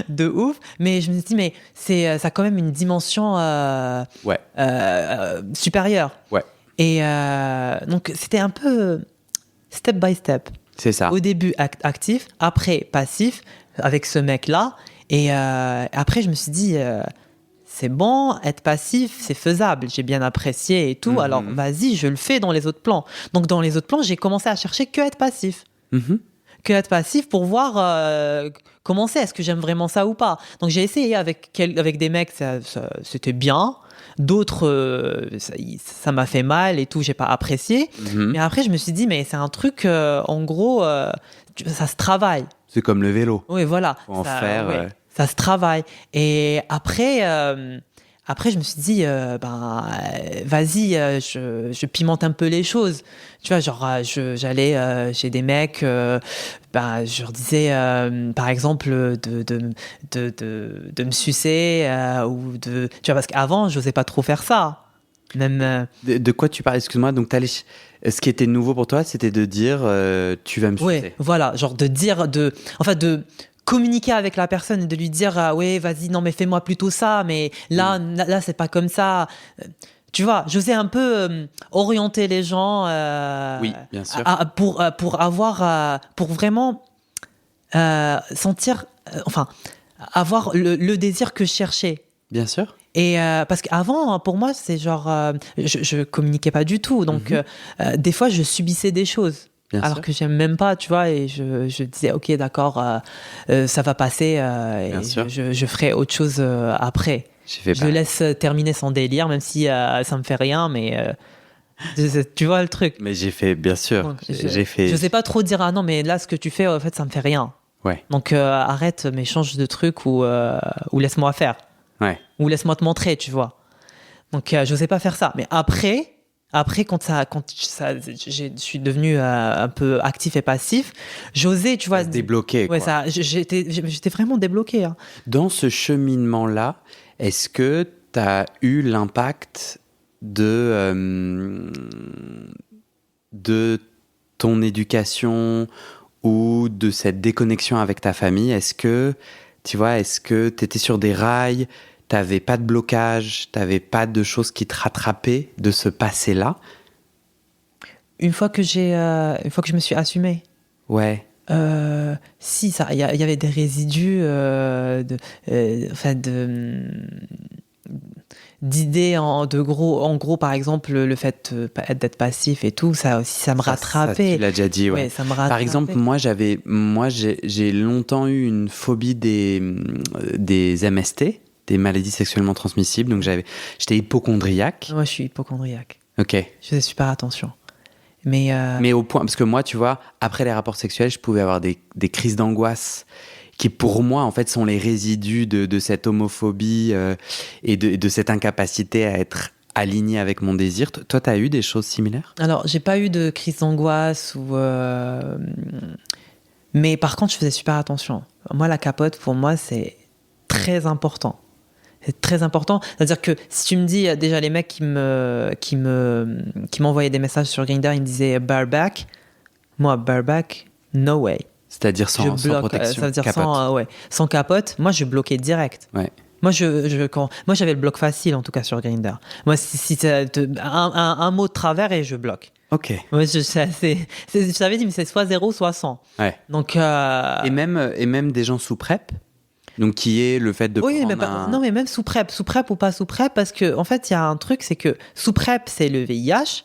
de ouf. Mais je me suis dit, mais ça a quand même une dimension supérieure. Ouais. Et donc c'était un peu step by step. C'est ça. Au début actif, après passif avec ce mec-là. Et après, je me suis dit. C'est bon, être passif, c'est faisable. J'ai bien apprécié et tout. Alors, vas-y, je le fais dans les autres plans. Donc, dans les autres plans, j'ai commencé à chercher que être passif. Que être passif pour voir comment c'est. Est-ce que j'aime vraiment ça ou pas? Donc, j'ai essayé avec des mecs, c'était bien. D'autres, ça m'a fait mal et tout. J'ai pas apprécié. Mais après, je me suis dit, mais c'est un truc, en gros, ça se travaille. C'est comme le vélo. Oui, voilà. Faut en faire... Ça se travaille. Et après après, je me suis dit, vas-y, je pimente un peu les choses. Tu vois, genre, j'allais chez des mecs, je leur disais, par exemple, de me sucer, ou de. Tu vois, parce qu'avant, je n'osais pas trop faire ça. Même. De quoi tu parles? Excuse-moi. Donc, ce qui était nouveau pour toi, c'était de dire tu vas me Ouais, sucer. voilà, genre de dire, de communiquer avec la personne et de lui dire, ah ouais, vas-y, non, mais fais-moi plutôt ça, mais là, c'est pas comme ça. Tu vois, j'osais un peu orienter les gens Oui, bien sûr. pour avoir, pour vraiment sentir, avoir le désir que je cherchais. Bien sûr. Et parce qu'avant, pour moi, c'est genre, je communiquais pas du tout. Donc, des fois, je subissais des choses. Bien Alors sûr. que j'aime même pas, tu vois, et je disais, ok, d'accord, ça va passer, et sûr. je ferai autre chose après. Je le laisse terminer son délire, même si ça me fait rien, mais tu vois le truc. Mais j'ai fait, bien sûr. Donc, j'ai fait. Je sais pas trop dire, ah non, mais là, ce que tu fais, en fait, ça me fait rien. Ouais. Donc arrête, mais change de truc ou laisse-moi faire. Ouais. Ou laisse-moi te montrer, tu vois. Donc j'osais pas faire ça. Mais après quand je suis devenu un peu actif et passif, j'osais, tu vois. Se débloquer. Ouais, Quoi. ça, j'étais vraiment débloqué. Hein. Dans ce cheminement-là, est-ce que tu as eu l'impact de ton éducation ou de cette déconnexion avec ta famille? Est-ce que tu étais sur des rails, t'avais pas de blocage, t'avais pas de choses qui te rattrapaient de ce passé-là? Une fois que je me suis assumée. Ouais. Si, il y avait des résidus d'idées en gros, par exemple, le fait d'être passif et tout, ça aussi, ça me rattrapait. Ça, tu l'as déjà dit, ouais. Ouais, ça me rattrapait. Par exemple, moi, j'ai longtemps eu une phobie des MST, des maladies sexuellement transmissibles, donc j'étais hypocondriaque. Moi, je suis hypocondriaque. Ok. Je faisais super attention. Mais au point, parce que moi, tu vois, après les rapports sexuels, je pouvais avoir des crises d'angoisse qui, pour moi, en fait, sont les résidus de cette homophobie et de cette incapacité à être aligné avec mon désir. Toi, tu as eu des choses similaires? Alors, j'ai pas eu de crise d'angoisse mais par contre, je faisais super attention. Moi, la capote, pour moi, c'est très important. C'est très important. C'est-à-dire que si tu me dis, déjà, les mecs qui m'envoyaient des messages sur Grindr, ils me disaient bareback. Moi, bareback, no way. C'est-à-dire sans protection, ça veut dire capote. sans capote. Moi, je bloquais direct. Ouais. Moi, moi, j'avais le bloc facile, en tout cas, sur Grindr. Moi, si un mot de travers et je bloque. Ok. Moi, je t'avais dit, mais c'est soit 0, soit 100. Ouais. Donc, et même des gens sous PrEP, donc qui est le fait de prendre non, mais même sous PrEP ou pas sous PrEP, parce que en fait, il y a un truc, c'est que sous PrEP, c'est le VIH,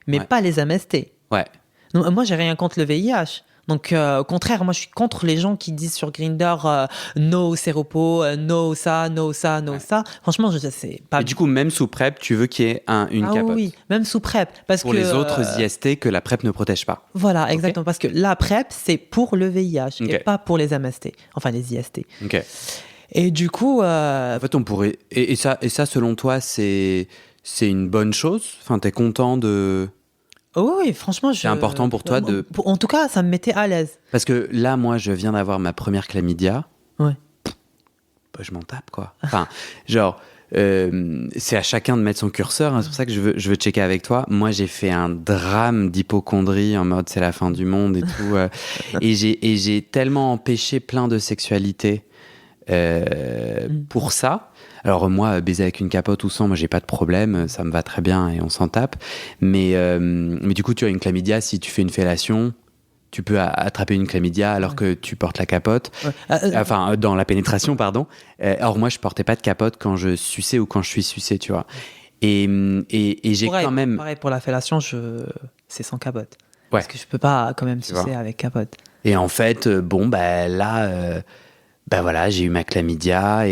mais pas les MST. Ouais. Donc, moi, j'ai rien contre le VIH. Donc, au contraire, moi, je suis contre les gens qui disent sur Grindr no séropo, no ça, no ça, no ça. Franchement, c'est pas. Et du coup, même sous PrEP, tu veux qu'il y ait une capote? Oui, même sous PrEP. Pour les autres IST que la PrEP ne protège pas. Voilà, exactement. Parce que la PrEP, c'est pour le VIH et pas pour les MST. Enfin, les IST. Ok. Et du coup. En fait, on pourrait. Et ça, selon toi, c'est une bonne chose? Enfin, t'es content de. Oui, franchement, c'est important pour toi de. En tout cas, ça me mettait à l'aise. Parce que là, moi, je viens d'avoir ma première chlamydia. Ouais. Bah, je m'en tape, quoi. Enfin, genre, c'est à chacun de mettre son curseur. Hein, c'est pour ça que je veux checker avec toi. Moi, j'ai fait un drame d'hypocondrie en mode c'est la fin du monde et tout. Et j'ai tellement empêché plein de sexualité pour ça. Alors moi, baiser avec une capote ou sans, moi j'ai pas de problème, ça me va très bien et on s'en tape. Mais du coup, tu as une chlamydia, si tu fais une fellation, tu peux attraper une chlamydia alors que tu portes la capote. Enfin, dans la pénétration, pardon. Or moi, je portais pas de capote quand je suçais ou quand je suis sucé, tu vois. Et j'ai quand même... Pareil, pour la fellation, c'est sans capote. Ouais. Parce que je peux pas quand même sucer avec capote. Et en fait, là, voilà, j'ai eu ma chlamydia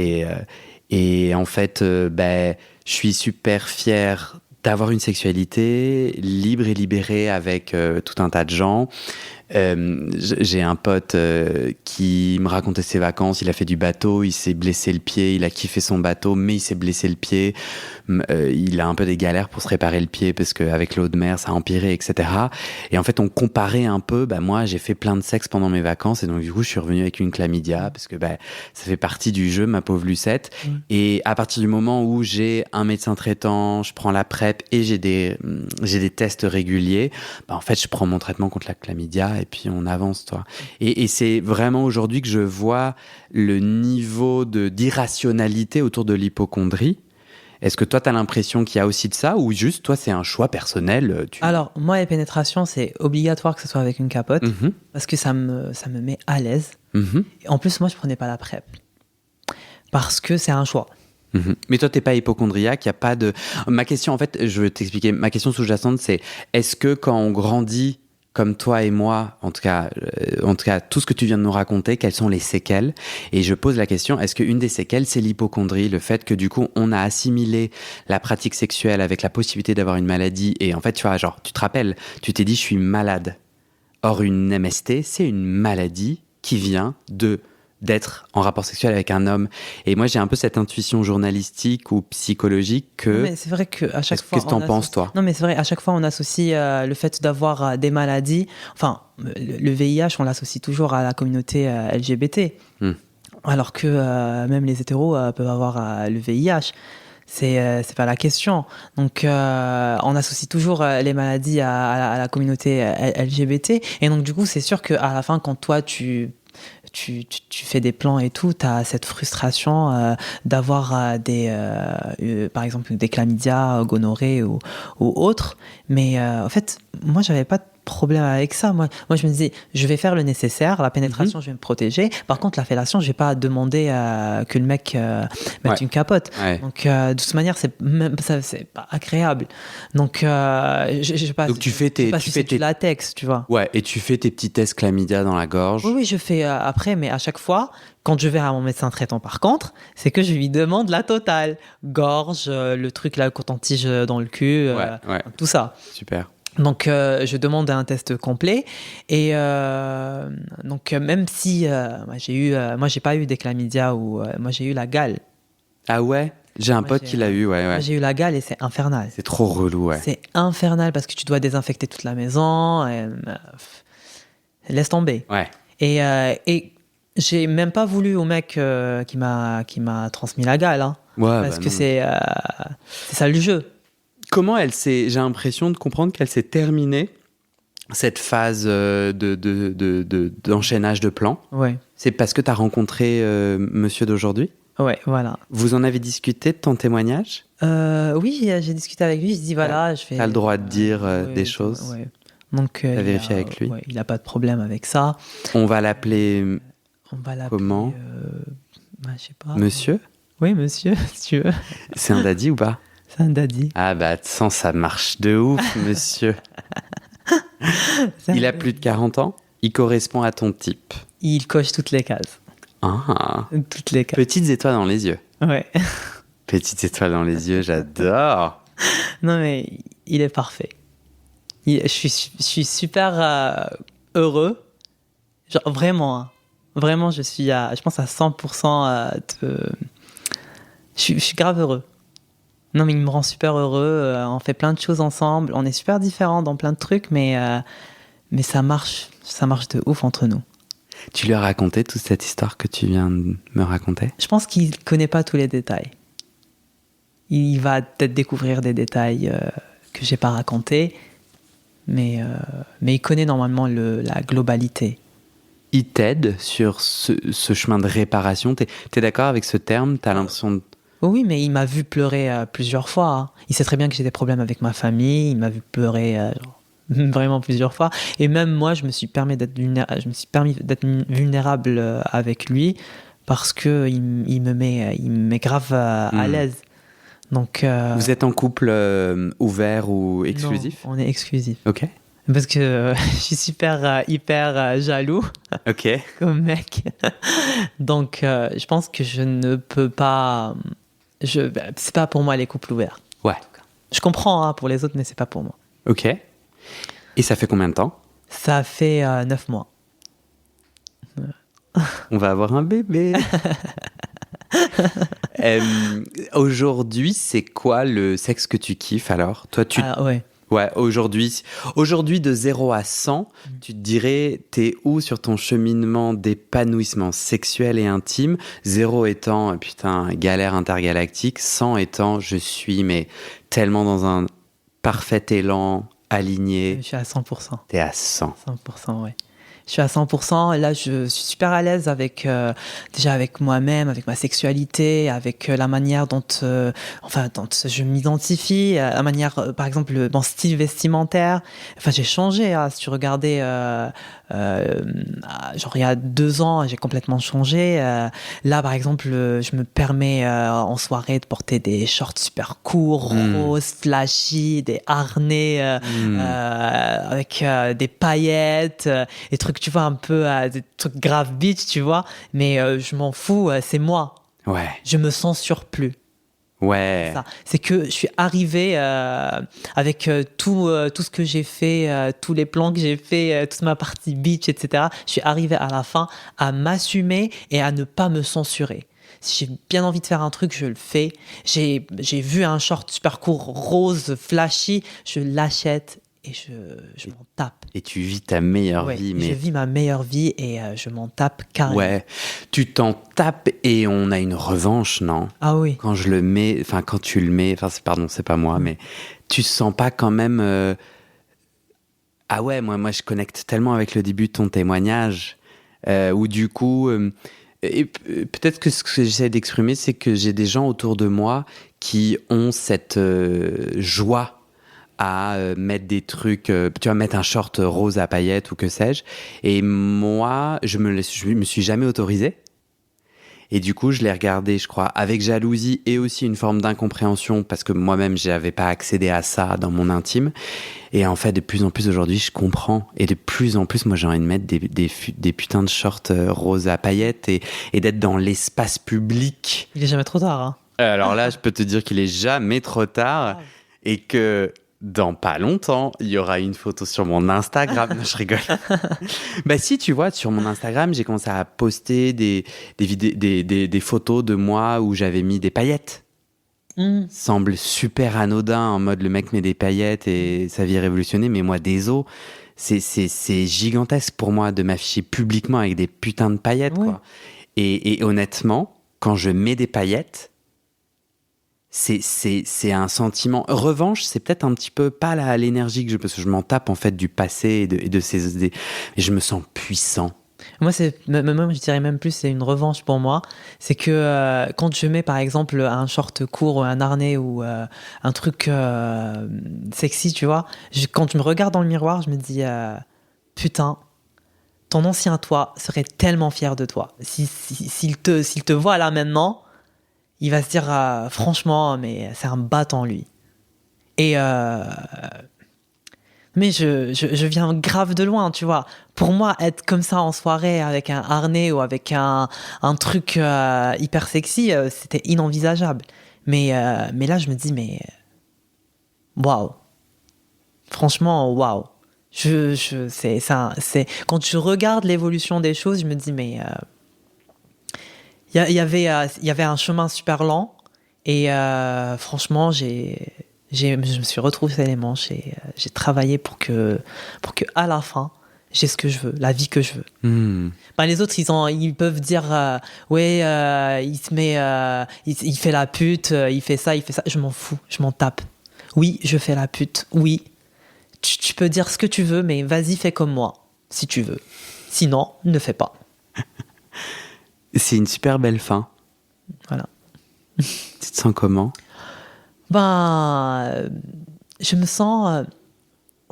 et en fait, je suis super fier d'avoir une sexualité libre et libérée avec tout un tas de gens. J'ai un pote qui me racontait ses vacances. Il a fait du bateau, il s'est blessé le pied, il a kiffé son bateau, mais il s'est blessé le pied. Il a un peu des galères pour se réparer le pied parce qu'avec l'eau de mer, ça a empiré, etc. Et en fait, on comparait un peu. Moi, j'ai fait plein de sexe pendant mes vacances et donc du coup, je suis revenu avec une chlamydia parce que ça fait partie du jeu, ma pauvre Lucette. Et à partir du moment où j'ai un médecin traitant, je prends la PrEP et j'ai des tests réguliers, en fait, je prends mon traitement contre la chlamydia et puis on avance, toi. Et c'est vraiment aujourd'hui que je vois le niveau d'irrationalité autour de l'hypocondrie. Est-ce que toi, tu as l'impression qu'il y a aussi de ça ou juste, toi, c'est un choix personnel Alors, moi, les pénétrations, c'est obligatoire que ce soit avec une capote parce que ça me met à l'aise. Et en plus, moi, je prenais pas la PrEP parce que c'est un choix. Mais toi, t'es pas hypocondriaque, y a pas de... Ma question, en fait, je vais t'expliquer. Ma question sous-jacente, c'est est-ce que quand on grandit comme toi et moi, en tout cas, tout ce que tu viens de nous raconter, quelles sont les séquelles? Et je pose la question, est-ce qu'une des séquelles, c'est l'hypocondrie, le fait que du coup, on a assimilé la pratique sexuelle avec la possibilité d'avoir une maladie, et en fait, tu vois, genre, tu te rappelles, tu t'es dit, je suis malade. Or, une MST, c'est une maladie qui vient d'être en rapport sexuel avec un homme. Et moi, j'ai un peu cette intuition journalistique ou psychologique que... Non, mais c'est vrai qu'à chaque fois... Qu'est-ce que t'en penses, toi? Non, mais c'est vrai, à chaque fois, on associe le fait d'avoir des maladies... Enfin, le VIH, on l'associe toujours à la communauté LGBT. Alors que même les hétéros peuvent avoir le VIH. C'est pas la question. Donc, on associe toujours les maladies à la communauté LGBT. Et donc, du coup, c'est sûr qu'à la fin, quand toi, tu fais des plans et tout, tu as cette frustration d'avoir par exemple des chlamydia, gonorrhée ou autre. Mais en fait, moi, j'avais pas de problème avec ça. Moi, je me disais, je vais faire le nécessaire, la pénétration, je vais me protéger. Par contre, la fellation, je vais pas demander que le mec mette une capote. Donc, de toute manière, c'est pas agréable. Donc, je sais pas. Donc, tu fais tes latex, tu vois. Ouais, et tu fais tes petits tests chlamydia dans la gorge. Oui, je fais après, mais à chaque fois, quand je vais à mon médecin traitant, par contre, c'est que je lui demande la totale. Gorge, le truc là, coton-tige dans le cul, tout ça. Super. Donc, je demande un test complet. Et donc, même si moi, j'ai pas eu des chlamydia ou moi, j'ai eu la gale. Ah ouais? J'ai un pote qui l'a eu, ouais. Moi, j'ai eu la gale et c'est infernal. C'est trop relou, ouais. C'est infernal parce que tu dois désinfecter toute la maison. Laisse tomber. Ouais. Et j'ai même pas voulu au mec qui m'a transmis la gale. Hein, parce que c'est ça le jeu. Comment j'ai l'impression de comprendre qu'elle s'est terminée, cette phase d'enchaînage de plans. Ouais. C'est parce que tu as rencontré monsieur d'aujourd'hui? Ouais, voilà. Vous en avez discuté de ton témoignage? Oui, j'ai discuté avec lui. Je dis voilà, je fais. T'as le droit de dire des choses. Ouais. Donc, t'as vérifié avec lui. Ouais, il a pas de problème avec ça. On va l'appeler. Comment? Je sais pas. Monsieur? Oui, monsieur, si tu veux. C'est un daddy ou pas? C'est un daddy. Ah sans ça marche de ouf, monsieur. Il a plus de 40 ans. Il correspond à ton type. Il coche toutes les cases. Ah. Toutes les cases. Petites étoiles dans les yeux. Ouais. Petites étoiles dans les yeux, j'adore. Non mais il est parfait. Je suis super heureux. Genre vraiment, hein. Vraiment, je pense à 100% je suis grave heureux. Non mais il me rend super heureux. On fait plein de choses ensemble. On est super différents dans plein de trucs, mais ça marche de ouf entre nous. Tu lui as raconté toute cette histoire que tu viens de me raconter? Je pense qu'il connaît pas tous les détails. Il va peut-être découvrir des détails que j'ai pas racontés, mais il connaît normalement la globalité. Il t'aide sur ce chemin de réparation. T'es d'accord avec ce terme? T'as l'impression de... Oui, mais il m'a vu pleurer plusieurs fois. Hein. Il sait très bien que j'ai des problèmes avec ma famille. Il m'a vu pleurer vraiment plusieurs fois. Et même moi, je me suis permis d'être vulnérable avec lui parce que il me met grave à l'aise. Donc, vous êtes en couple ouvert ou exclusif? Non, on est exclusif. Ok. Parce que je suis hyper jaloux. Ok. Comme mec. Donc, je pense que je ne peux pas. C'est pas pour moi les couples ouverts. Ouais. Je comprends pour les autres, mais c'est pas pour moi. Ok. Et ça fait combien de temps? Ça fait 9 mois. On va avoir un bébé. Aujourd'hui, c'est quoi le sexe que tu kiffes alors? Toi, Ouais. Ouais, aujourd'hui, de 0 à 100, tu te dirais, t'es où sur ton cheminement d'épanouissement sexuel et intime? 0 étant, putain, galère intergalactique, 100 étant, je suis, mais tellement dans un parfait élan, aligné. Je suis à 100%. T'es à 100. 100%, ouais. Je suis à 100% et là je suis super à l'aise avec déjà avec moi-même, avec ma sexualité, avec la manière dont je m'identifie, la manière par exemple mon style vestimentaire. Enfin j'ai changé hein, si tu regardais genre il y a 2 ans j'ai complètement changé. Là par exemple je me permets en soirée de porter des shorts super courts, roses, flashy, des harnais avec des paillettes, des trucs tu vois un peu des trucs grave bitch tu vois, mais je m'en fous, c'est moi. Ouais. Je me censure plus. Ouais. C'est que je suis arrivée avec tout ce que j'ai fait, tous les plans que j'ai fait, toute ma partie bitch, etc. Je suis arrivée à la fin à m'assumer et à ne pas me censurer. Si j'ai bien envie de faire un truc, je le fais. J'ai vu un short super court, rose, flashy, je l'achète et je m'en tape. Et tu vis ta meilleure vie. Je vis ma meilleure vie et je m'en tape carrément. Ouais, tu t'en tapes et on a une revanche, non? Ah oui. Quand je le mets, enfin quand tu le mets, pardon, c'est pas moi, mais tu sens pas quand même... Ah ouais, moi je connecte tellement avec le début de ton témoignage, où du coup... et peut-être que ce que j'essaie d'exprimer, c'est que j'ai des gens autour de moi qui ont cette joie à mettre des trucs, tu vois, mettre un short rose à paillettes ou que sais-je. Et moi, je me suis jamais autorisé. Et du coup, je l'ai regardé, je crois, avec jalousie et aussi une forme d'incompréhension parce que moi-même, j'avais pas accédé à ça dans mon intime. Et en fait, de plus en plus aujourd'hui, je comprends. Et de plus en plus, moi, j'ai envie de mettre des putains de shorts roses à paillettes et d'être dans l'espace public. Il est jamais trop tard, hein. Alors là, je peux te dire qu'il est jamais trop tard et que dans pas longtemps, il y aura une photo sur mon Instagram. Non, je rigole. Bah si, tu vois, sur mon Instagram, j'ai commencé à poster des photos de moi où j'avais mis des paillettes. Semble super anodin, en mode le mec met des paillettes et sa vie est révolutionnée, mais moi, des os, c'est gigantesque pour moi de m'afficher publiquement avec des putains de paillettes, quoi. Et honnêtement, quand je mets des paillettes, c'est un sentiment. Revanche, c'est peut-être un petit peu pas l'énergie que parce que je m'en tape en fait du passé et de ces idées. Mais je me sens puissant. Moi, je dirais même plus, c'est une revanche pour moi. C'est que quand je mets par exemple un short court ou un harnais ou un truc sexy, tu vois, quand je me regarde dans le miroir, je me dis putain, ton ancien toi serait tellement fier de toi. S'il te voit là maintenant, il va se dire franchement, mais c'est un battant lui. Et mais je viens grave de loin, tu vois. Pour moi, être comme ça en soirée avec un harnais ou avec un truc hyper sexy, c'était inenvisageable. Mais là, je me dis, mais waouh. Franchement, waouh. C'est quand je regarde l'évolution des choses, je me dis, mais il y avait un chemin super lent et franchement, je me suis retroussé les manches et j'ai travaillé pour que à la fin j'ai ce que je veux, la vie que je veux. Les autres ils peuvent dire ouais il se met il fait la pute, il fait ça, je m'en fous, je m'en tape. Oui, je fais la pute. Oui, tu peux dire ce que tu veux, mais vas-y, fais comme moi si tu veux. Sinon, ne fais pas. C'est une super belle fin. Voilà. Tu te sens comment? Je me sens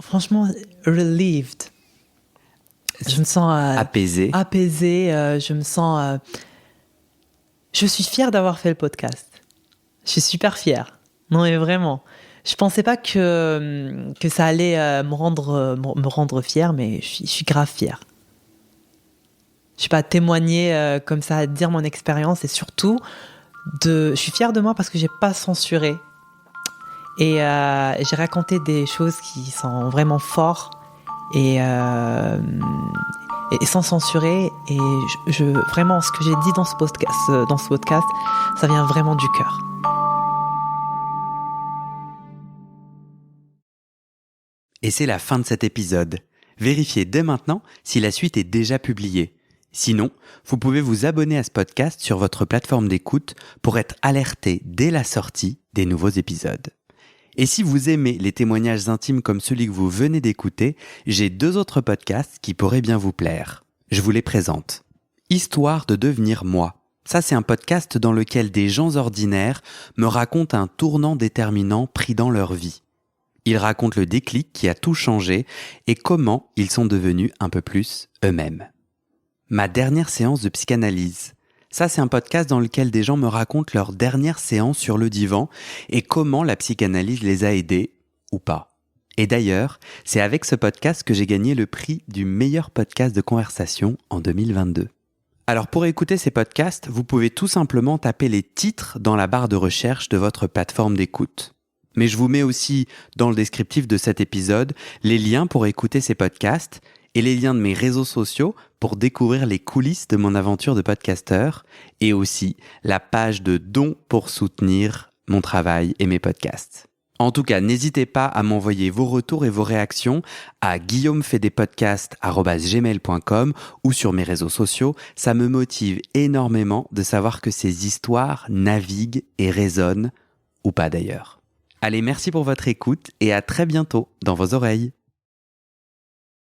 franchement relieved. Je me sens apaisée. Je me sens. Je suis fière d'avoir fait le podcast. Je suis super fière. Non mais vraiment. Je pensais pas que ça allait me rendre fière, mais je suis grave fière. Je sais pas, témoigner comme ça, dire mon expérience et surtout je suis fière de moi parce que j'ai pas censuré. Et j'ai raconté des choses qui sont vraiment fortes et sans censurer. Et vraiment, ce que j'ai dit dans ce podcast, ça vient vraiment du cœur. Et c'est la fin de cet épisode. Vérifiez dès maintenant si la suite est déjà publiée. Sinon, vous pouvez vous abonner à ce podcast sur votre plateforme d'écoute pour être alerté dès la sortie des nouveaux épisodes. Et si vous aimez les témoignages intimes comme celui que vous venez d'écouter, j'ai 2 autres podcasts qui pourraient bien vous plaire. Je vous les présente. Histoire de devenir moi. Ça, c'est un podcast dans lequel des gens ordinaires me racontent un tournant déterminant pris dans leur vie. Ils racontent le déclic qui a tout changé et comment ils sont devenus un peu plus eux-mêmes. Ma dernière séance de psychanalyse. Ça, c'est un podcast dans lequel des gens me racontent leur dernière séance sur le divan et comment la psychanalyse les a aidés, ou pas. Et d'ailleurs, c'est avec ce podcast que j'ai gagné le prix du meilleur podcast de conversation en 2022. Alors pour écouter ces podcasts, vous pouvez tout simplement taper les titres dans la barre de recherche de votre plateforme d'écoute. Mais je vous mets aussi dans le descriptif de cet épisode les liens pour écouter ces podcasts et les liens de mes réseaux sociaux pour découvrir les coulisses de mon aventure de podcasteur et aussi la page de dons pour soutenir mon travail et mes podcasts. En tout cas, n'hésitez pas à m'envoyer vos retours et vos réactions à guillaumefaidespodcasts@gmail.com ou sur mes réseaux sociaux. Ça me motive énormément de savoir que ces histoires naviguent et résonnent, ou pas d'ailleurs. Allez, merci pour votre écoute et à très bientôt dans vos oreilles.